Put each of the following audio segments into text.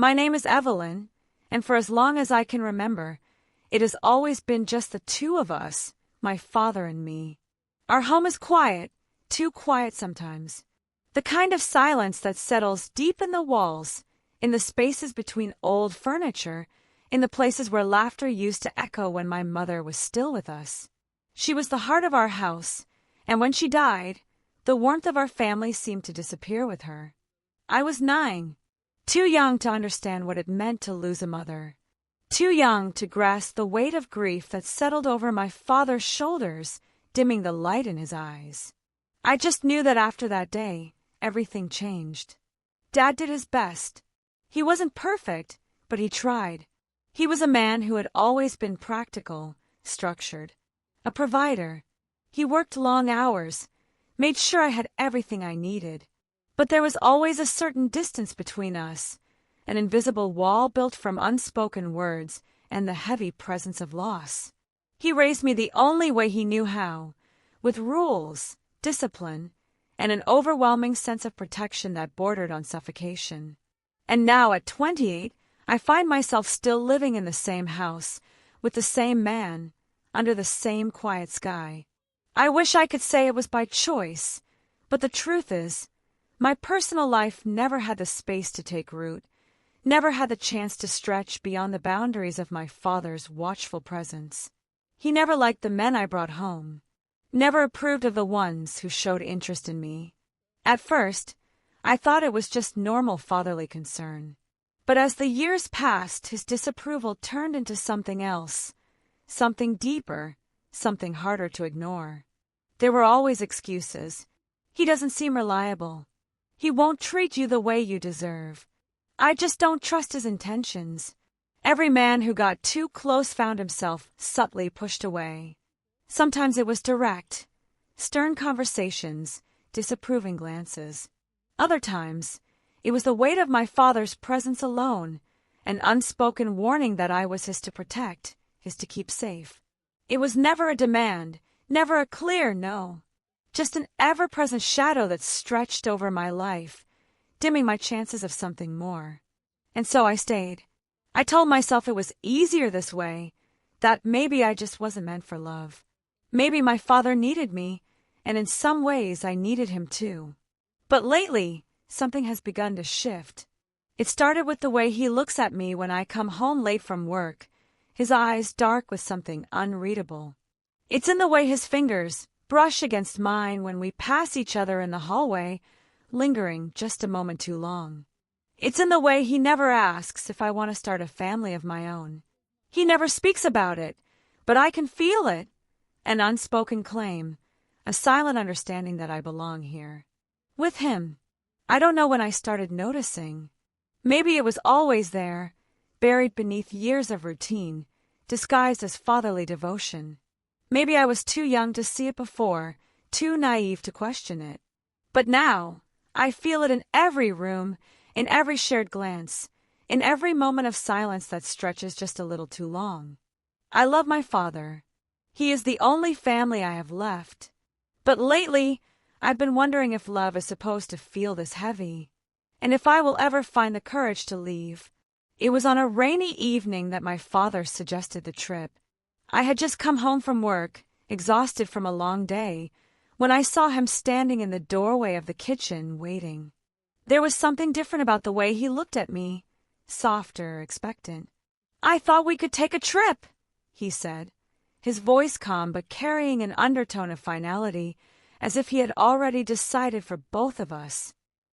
My name is Evelyn, and for as long as I can remember, it has always been just the two of us, my father and me. Our home is quiet, too quiet sometimes. The kind of silence that settles deep in the walls, in the spaces between old furniture, in the places where laughter used to echo when my mother was still with us. She was the heart of our house, and when she died, the warmth of our family seemed to disappear with her. I was 9, too young to understand what it meant to lose a mother, too young to grasp the weight of grief that settled over my father's shoulders, dimming the light in his eyes. I just knew that after that day, everything changed. Dad did his best. He wasn't perfect, but he tried. He was a man who had always been practical, structured, a provider. He worked long hours, made sure I had everything I needed. But there was always a certain distance between us, an invisible wall built from unspoken words and the heavy presence of loss. He raised me the only way he knew how, with rules, discipline, and an overwhelming sense of protection that bordered on suffocation. And now, at 28, I find myself still living in the same house, with the same man, under the same quiet sky. I wish I could say it was by choice, but the truth is, my personal life never had the space to take root, never had the chance to stretch beyond the boundaries of my father's watchful presence. He never liked the men I brought home, never approved of the ones who showed interest in me. At first, I thought it was just normal fatherly concern. But as the years passed, his disapproval turned into something else, something deeper, something harder to ignore. There were always excuses. He doesn't seem reliable. He won't treat you the way you deserve. I just don't trust his intentions. Every man who got too close found himself subtly pushed away. Sometimes it was direct, stern conversations, disapproving glances. Other times, it was the weight of my father's presence alone, an unspoken warning that I was his to protect, his to keep safe. It was never a demand, never a clear no, just an ever-present shadow that stretched over my life, dimming my chances of something more. And so I stayed. I told myself it was easier this way, that maybe I just wasn't meant for love. Maybe my father needed me, and in some ways I needed him too. But lately, something has begun to shift. It started with the way he looks at me when I come home late from work, his eyes dark with something unreadable. It's in the way his fingers brush against mine when we pass each other in the hallway, lingering just a moment too long. It's in the way he never asks if I want to start a family of my own. He never speaks about it, but I can feel it, an unspoken claim, a silent understanding that I belong here. With him. I don't know when I started noticing. Maybe it was always there, buried beneath years of routine, disguised as fatherly devotion. Maybe I was too young to see it before, too naive to question it. But now, I feel it in every room, in every shared glance, in every moment of silence that stretches just a little too long. I love my father. He is the only family I have left. But lately, I've been wondering if love is supposed to feel this heavy, and if I will ever find the courage to leave. It was on a rainy evening that my father suggested the trip. I had just come home from work, exhausted from a long day, when I saw him standing in the doorway of the kitchen, waiting. There was something different about the way he looked at me, softer, expectant. "I thought we could take a trip," he said, his voice calm but carrying an undertone of finality, as if he had already decided for both of us.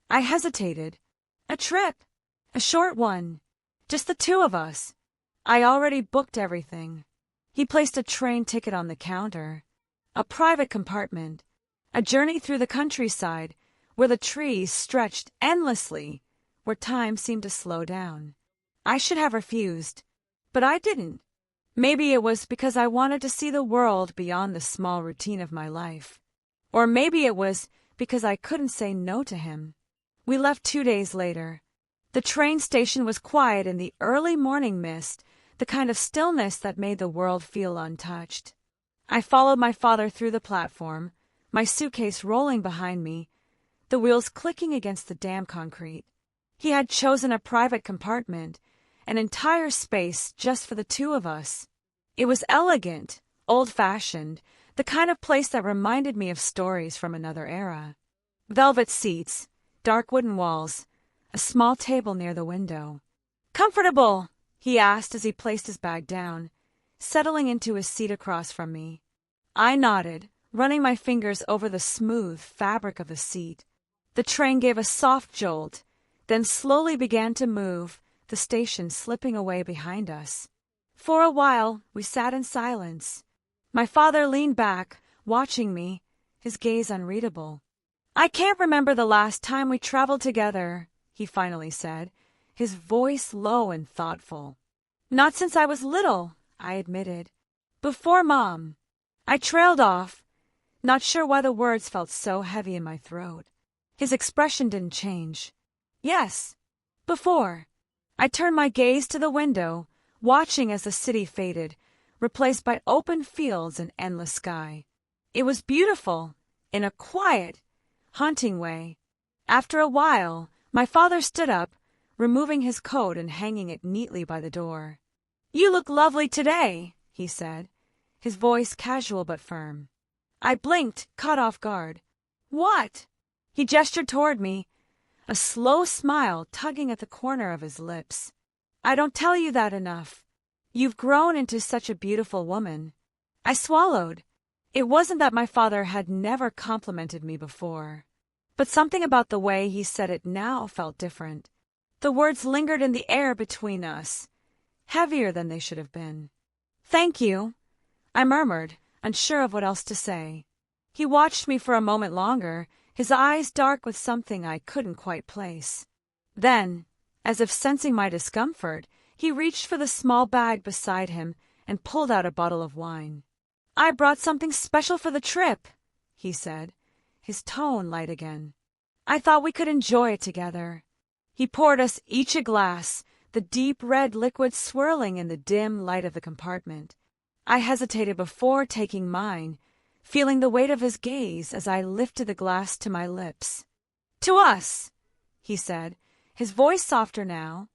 I hesitated. A trip? A short one. Just the two of us. I already booked everything. He placed a train ticket on the counter. A private compartment. A journey through the countryside, where the trees stretched endlessly, where time seemed to slow down. I should have refused, but I didn't. Maybe it was because I wanted to see the world beyond the small routine of my life. Or maybe it was because I couldn't say no to him. We left 2 days later. The train station was quiet in the early morning mist, the kind of stillness that made the world feel untouched. I followed my father through the platform, my suitcase rolling behind me, the wheels clicking against the damp concrete. He had chosen a private compartment, an entire space just for the two of us. It was elegant, old-fashioned, the kind of place that reminded me of stories from another era. Velvet seats, dark wooden walls, a small table near the window. "Comfortable?" he asked as he placed his bag down, settling into his seat across from me. I nodded, running my fingers over the smooth fabric of the seat. The train gave a soft jolt, then slowly began to move, the station slipping away behind us. For a while, we sat in silence. My father leaned back, watching me, his gaze unreadable. "I can't remember the last time we traveled together," he finally said, his voice low and thoughtful. "Not since I was little," I admitted. "Before Mom." I trailed off, not sure why the words felt so heavy in my throat. His expression didn't change. "Yes, before." I turned my gaze to the window, watching as the city faded, replaced by open fields and endless sky. It was beautiful, in a quiet, haunting way. After a while, my father stood up, removing his coat and hanging it neatly by the door. "You look lovely today," he said, his voice casual but firm. I blinked, caught off guard. "What?" He gestured toward me, a slow smile tugging at the corner of his lips. "I don't tell you that enough. You've grown into such a beautiful woman." I swallowed. It wasn't that my father had never complimented me before, but something about the way he said it now felt different. The words lingered in the air between us, heavier than they should have been. "Thank you," I murmured, unsure of what else to say. He watched me for a moment longer, his eyes dark with something I couldn't quite place. Then, as if sensing my discomfort, he reached for the small bag beside him and pulled out a bottle of wine. "I brought something special for the trip," he said, his tone light again. "I thought we could enjoy it together." He poured us each a glass, the deep red liquid swirling in the dim light of the compartment. I hesitated before taking mine, feeling the weight of his gaze as I lifted the glass to my lips. "To us," he said, his voice softer now.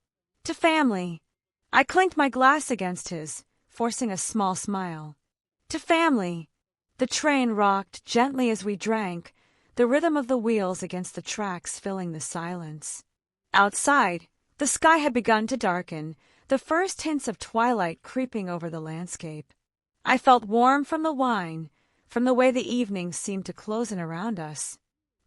"To family." I clinked my glass against his, forcing a small smile. "To family." The train rocked gently as we drank, the rhythm of the wheels against the tracks filling the silence. Outside, the sky had begun to darken, the first hints of twilight creeping over the landscape. I felt warm from the wine, from the way the evening seemed to close in around us.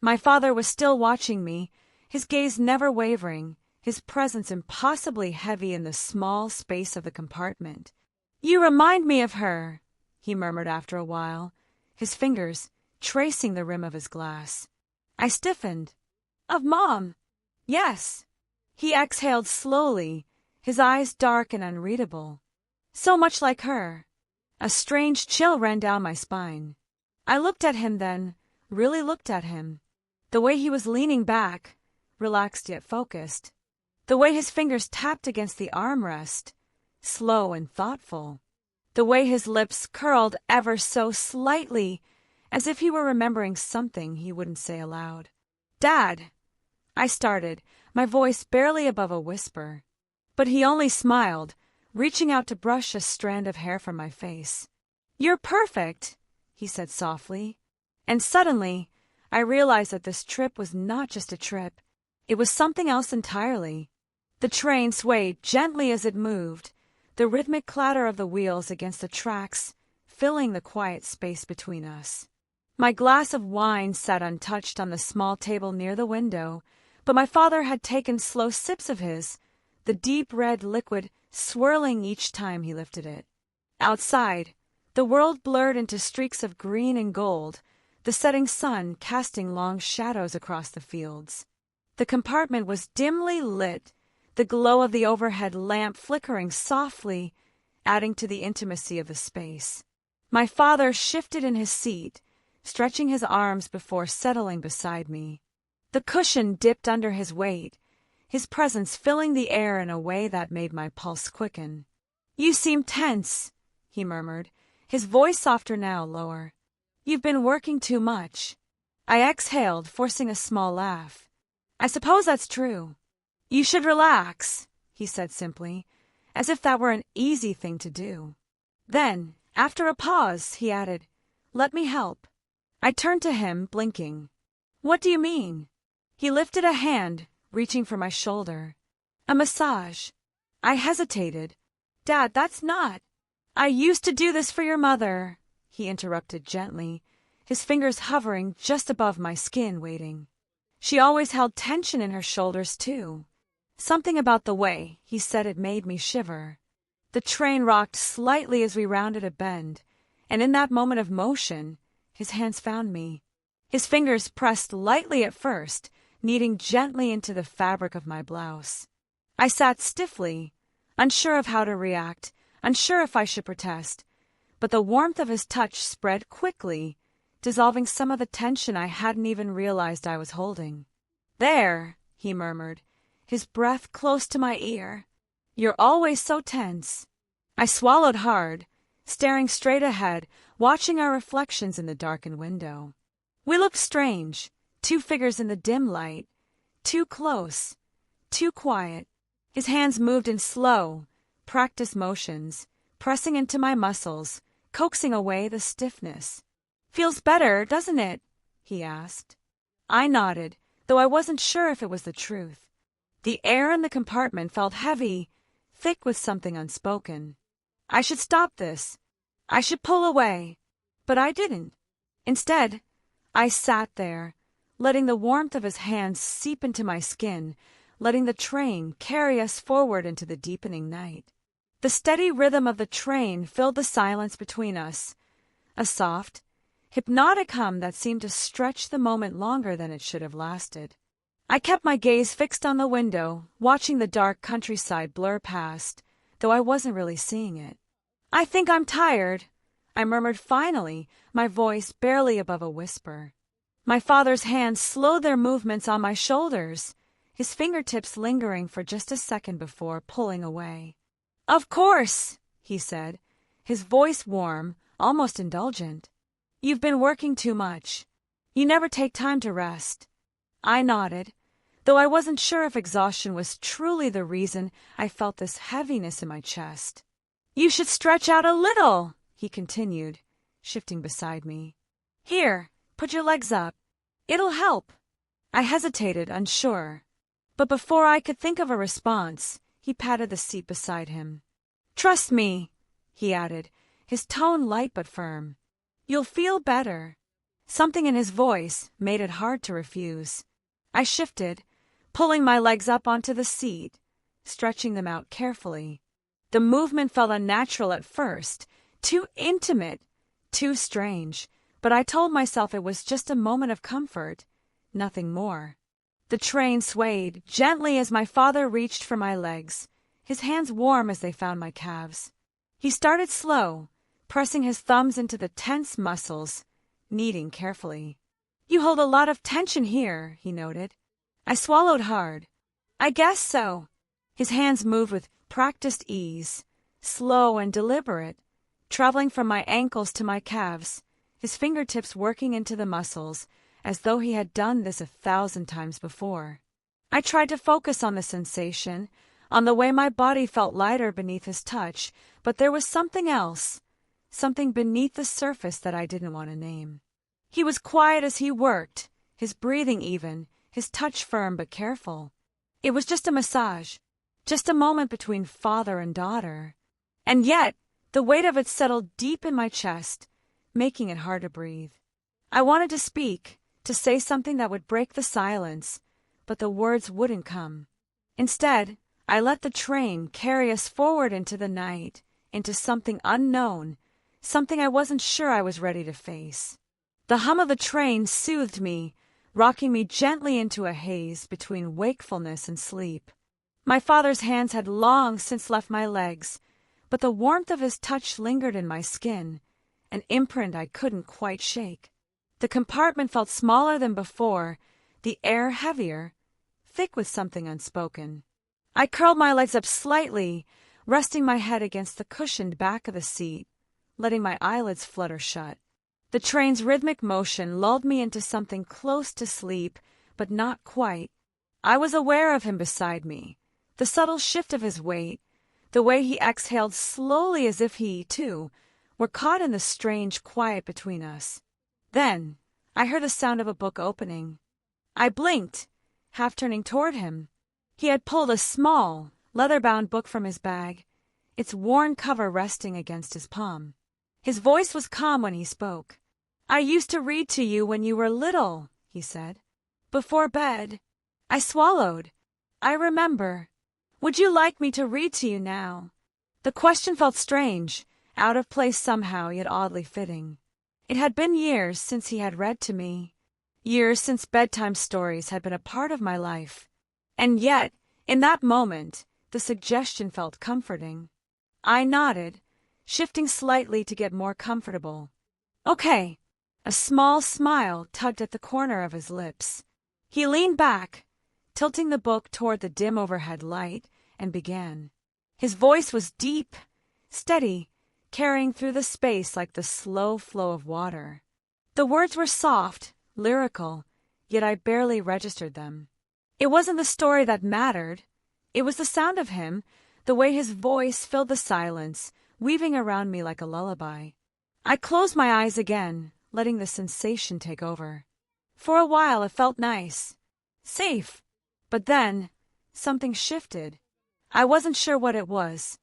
My father was still watching me, his gaze never wavering, his presence impossibly heavy in the small space of the compartment. "You remind me of her," he murmured after a while, his fingers tracing the rim of his glass. I stiffened. "Of Mom." "Yes." He exhaled slowly, his eyes dark and unreadable. "So much like her." A strange chill ran down my spine. I looked at him then, really looked at him. The way he was leaning back, relaxed yet focused. The way his fingers tapped against the armrest, slow and thoughtful. The way his lips curled ever so slightly, as if he were remembering something he wouldn't say aloud. "Dad," I started, my voice barely above a whisper. But he only smiled, reaching out to brush a strand of hair from my face. "You're perfect," he said softly. And suddenly, I realized that this trip was not just a trip. It was something else entirely. The train swayed gently as it moved, the rhythmic clatter of the wheels against the tracks filling the quiet space between us. My glass of wine sat untouched on the small table near the window, but my father had taken slow sips of his, the deep red liquid swirling each time he lifted it. Outside, the world blurred into streaks of green and gold, the setting sun casting long shadows across the fields. The compartment was dimly lit, the glow of the overhead lamp flickering softly, adding to the intimacy of the space. My father shifted in his seat, stretching his arms before settling beside me. The cushion dipped under his weight, his presence filling the air in a way that made my pulse quicken. "You seem tense," he murmured, his voice softer now, lower. "You've been working too much." I exhaled, forcing a small laugh. "I suppose that's true." You should relax, he said simply, as if that were an easy thing to do. Then, after a pause, he added, "Let me help." I turned to him, blinking. "What do you mean?" He lifted a hand, reaching for my shoulder. "A massage." I hesitated. "Dad, that's not—" "I used to do this for your mother," he interrupted gently, his fingers hovering just above my skin, waiting. She always held tension in her shoulders, too. Something about the way he said it made me shiver. The train rocked slightly as we rounded a bend, and in that moment of motion, his hands found me. His fingers pressed lightly at first, kneading gently into the fabric of my blouse. I sat stiffly, unsure of how to react, unsure if I should protest, but the warmth of his touch spread quickly, dissolving some of the tension I hadn't even realized I was holding. "There," he murmured, his breath close to my ear. "You're always so tense." I swallowed hard, staring straight ahead, watching our reflections in the darkened window. We looked strange, two figures in the dim light, too close, too quiet. His hands moved in slow, practiced motions, pressing into my muscles, coaxing away the stiffness. "Feels better, doesn't it?" he asked. I nodded, though I wasn't sure if it was the truth. The air in the compartment felt heavy, thick with something unspoken. I should stop this. I should pull away. But I didn't. Instead, I sat there, letting the warmth of his hands seep into my skin, letting the train carry us forward into the deepening night. The steady rhythm of the train filled the silence between us, a soft, hypnotic hum that seemed to stretch the moment longer than it should have lasted. I kept my gaze fixed on the window, watching the dark countryside blur past, though I wasn't really seeing it. "I think I'm tired," I murmured finally, my voice barely above a whisper. My father's hands slowed their movements on my shoulders, his fingertips lingering for just a second before pulling away. "Of course," he said, his voice warm, almost indulgent. "You've been working too much. You never take time to rest." I nodded, though I wasn't sure if exhaustion was truly the reason I felt this heaviness in my chest. "You should stretch out a little," he continued, shifting beside me. "Here, put your legs up. It'll help." I hesitated, unsure. But before I could think of a response, he patted the seat beside him. "Trust me," he added, his tone light but firm. "You'll feel better." Something in his voice made it hard to refuse. I shifted, pulling my legs up onto the seat, stretching them out carefully. The movement felt unnatural at first, too intimate, too strange, but I told myself it was just a moment of comfort, nothing more. The train swayed gently as my father reached for my legs, his hands warm as they found my calves. He started slow, pressing his thumbs into the tense muscles, kneading carefully. "You hold a lot of tension here," he noted. I swallowed hard. "I guess so." His hands moved with practiced ease, slow and deliberate, traveling from my ankles to my calves, his fingertips working into the muscles, as though he had done this 1,000 times before. I tried to focus on the sensation, on the way my body felt lighter beneath his touch, but there was something else, something beneath the surface that I didn't want to name. He was quiet as he worked, his breathing even, his touch firm but careful. It was just a massage, just a moment between father and daughter. And yet, the weight of it settled deep in my chest, making it hard to breathe. I wanted to speak, to say something that would break the silence, but the words wouldn't come. Instead, I let the train carry us forward into the night, into something unknown, something I wasn't sure I was ready to face. The hum of the train soothed me, rocking me gently into a haze between wakefulness and sleep. My father's hands had long since left my legs, but the warmth of his touch lingered in my skin, an imprint I couldn't quite shake. The compartment felt smaller than before, the air heavier, thick with something unspoken. I curled my legs up slightly, resting my head against the cushioned back of the seat, letting my eyelids flutter shut. The train's rhythmic motion lulled me into something close to sleep, but not quite. I was aware of him beside me, the subtle shift of his weight, the way he exhaled slowly as if he, too, were caught in the strange quiet between us. Then I heard the sound of a book opening. I blinked, half turning toward him. He had pulled a small, leather-bound book from his bag, its worn cover resting against his palm. His voice was calm when he spoke. "I used to read to you when you were little," he said. "Before bed." I swallowed. "I remember. Would you like me to read to you now?" The question felt strange, out of place somehow, yet oddly fitting. It had been years since he had read to me, years since bedtime stories had been a part of my life. And yet, in that moment, the suggestion felt comforting. I nodded, shifting slightly to get more comfortable. "Okay." A small smile tugged at the corner of his lips. He leaned back, tilting the book toward the dim overhead light, and began. His voice was deep, steady, carrying through the space like the slow flow of water. The words were soft, lyrical, yet I barely registered them. It wasn't the story that mattered. It was the sound of him, the way his voice filled the silence, weaving around me like a lullaby. I closed my eyes again, letting the sensation take over. For a while it felt nice, safe, but then something shifted. I wasn't sure what it was.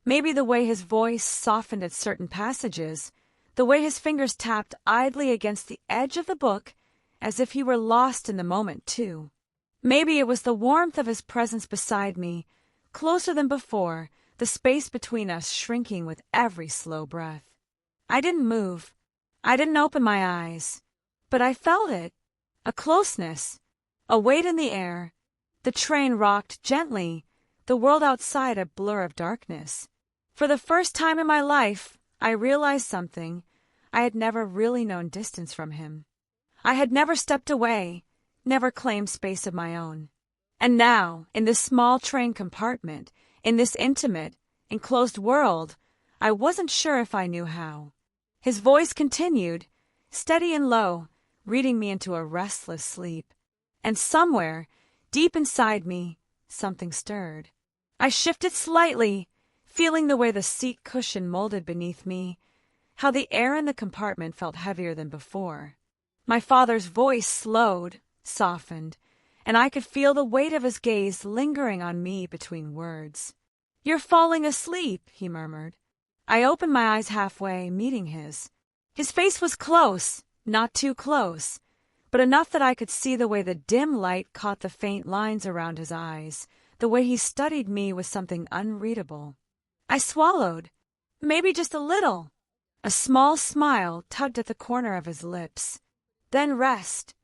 Maybe the way his voice softened at certain passages, the way his fingers tapped idly against the edge of the book, as if he were lost in the moment, too. Maybe it was the warmth of his presence beside me, closer than before, the space between us shrinking with every slow breath. I didn't move. I didn't open my eyes. But I felt it. A closeness, a weight in the air. The train rocked gently, the world outside a blur of darkness. For the first time in my life, I realized something. I had never really known distance from him. I had never stepped away, never claimed space of my own. And now, in this small train compartment, in this intimate, enclosed world, I wasn't sure if I knew how. His voice continued, steady and low, reading me into a restless sleep. And somewhere, deep inside me, something stirred. I shifted slightly, feeling the way the seat cushion molded beneath me, how the air in the compartment felt heavier than before. My father's voice slowed, softened, and I could feel the weight of his gaze lingering on me between words. "You're falling asleep," he murmured. I opened my eyes halfway, meeting his. His face was close, not too close, but enough that I could see the way the dim light caught the faint lines around his eyes, the way he studied me with something unreadable. I swallowed, maybe just a little. A small smile tugged at the corner of his lips. Then rest.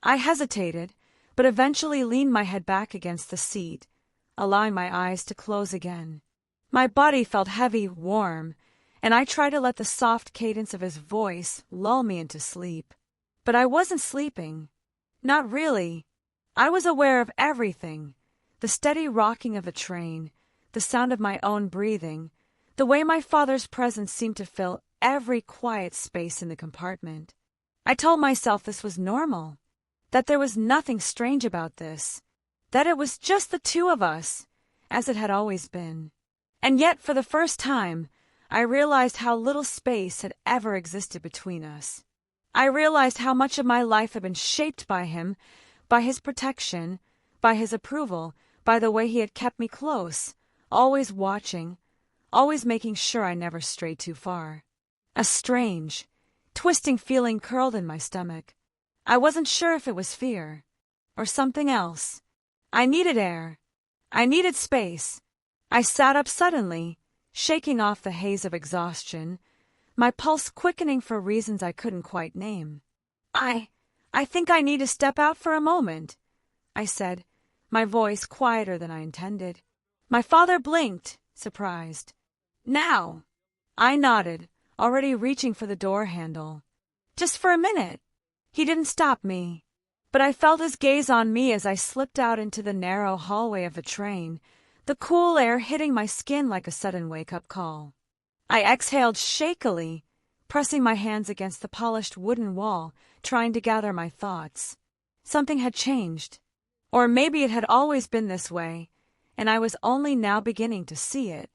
I hesitated, but eventually leaned my head back against the seat, allowing my eyes to close again. My body felt heavy, warm, and I tried to let the soft cadence of his voice lull me into sleep. But I wasn't sleeping. Not really. I was aware of everything. The steady rocking of the train, the sound of my own breathing, the way my father's presence seemed to fill every quiet space in the compartment. I told myself this was normal, that there was nothing strange about this, that it was just the two of us, as it had always been. And yet, for the first time, I realized how little space had ever existed between us. I realized how much of my life had been shaped by him, by his protection, by his approval, by the way he had kept me close, always watching, always making sure I never strayed too far. A strange, twisting feeling curled in my stomach. I wasn't sure if it was fear, or something else. I needed air. I needed space. I sat up suddenly, shaking off the haze of exhaustion, my pulse quickening for reasons I couldn't quite name. I think I need to step out for a moment," I said, my voice quieter than I intended. My father blinked, surprised. "Now?" I nodded, already reaching for the door handle. "Just for a minute." He didn't stop me, but I felt his gaze on me as I slipped out into the narrow hallway of the train, the cool air hitting my skin like a sudden wake-up call. I exhaled shakily, pressing my hands against the polished wooden wall, trying to gather my thoughts. Something had changed. Or maybe it had always been this way, and I was only now beginning to see it.